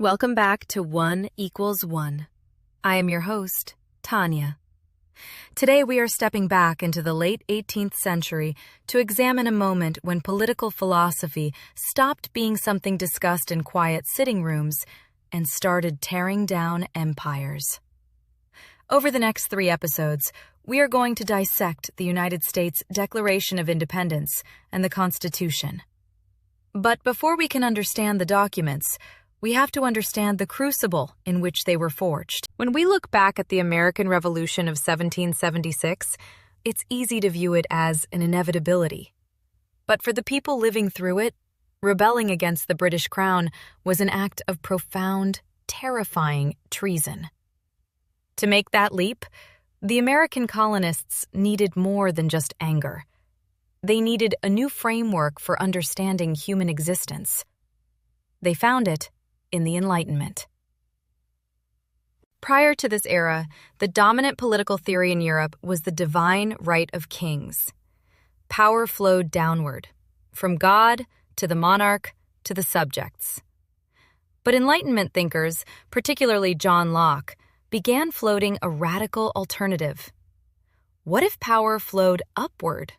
Welcome back to 1=1. I am your host, Tanya. Today we are stepping back into the late 18th century to examine a moment when political philosophy stopped being something discussed in quiet sitting rooms and started tearing down empires. Over the next 3 episodes, we are going to dissect the United States Declaration of Independence and the Constitution. But before we can understand the documents, we have to understand the crucible in which they were forged. When we look back at the American Revolution of 1776, it's easy to view it as an inevitability. But for the people living through it, rebelling against the British Crown was an act of profound, terrifying treason. To make that leap, the American colonists needed more than just anger. They needed a new framework for understanding human existence. They found it in the Enlightenment. Prior to this era, the dominant political theory in Europe was the divine right of kings. Power flowed downward, from God to the monarch to the subjects. But Enlightenment thinkers, particularly John Locke, began floating a radical alternative. What if power flowed upward?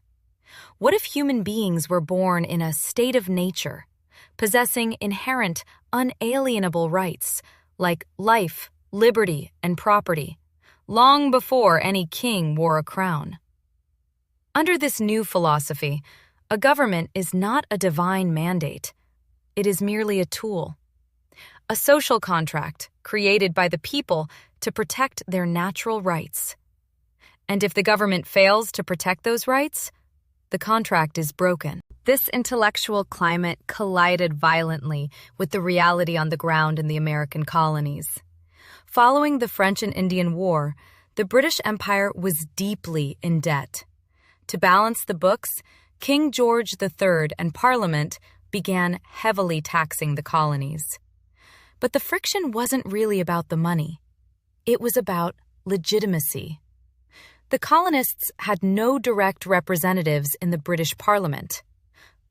What if human beings were born in a state of nature, possessing inherent, unalienable rights like life, liberty, and property, long before any king wore a crown? Under this new philosophy, a government is not a divine mandate. It is merely a tool, a social contract created by the people to protect their natural rights. And if the government fails to protect those rights, the contract is broken. This intellectual climate collided violently with the reality on the ground in the American colonies. Following the French and Indian War, the British Empire was deeply in debt. To balance the books, King George III and Parliament began heavily taxing the colonies. But the friction wasn't really about the money. It was about legitimacy. The colonists had no direct representatives in the British Parliament.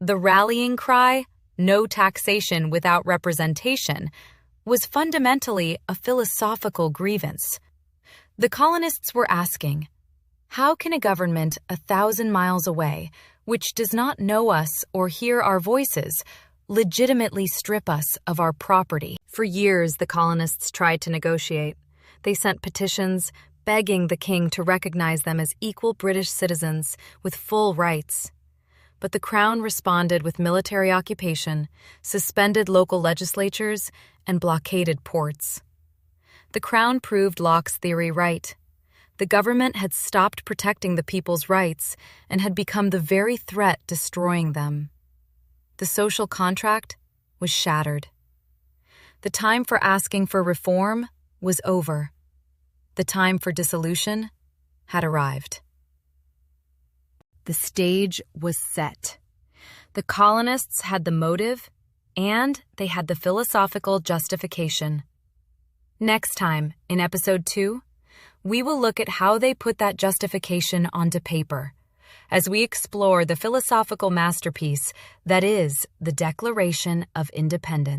The rallying cry, "No taxation without representation," was fundamentally a philosophical grievance. The colonists were asking, how can a government 1,000 miles away, which does not know us or hear our voices, legitimately strip us of our property? For years, the colonists tried to negotiate. They sent petitions begging the king to recognize them as equal British citizens with full rights. But the Crown responded with military occupation, suspended local legislatures, and blockaded ports. The Crown proved Locke's theory right. The government had stopped protecting the people's rights and had become the very threat destroying them. The social contract was shattered. The time for asking for reform was over. The time for dissolution had arrived. The stage was set. The colonists had the motive, and they had the philosophical justification. Next time, in Episode 2, we will look at how they put that justification onto paper, as we explore the philosophical masterpiece that is the Declaration of Independence.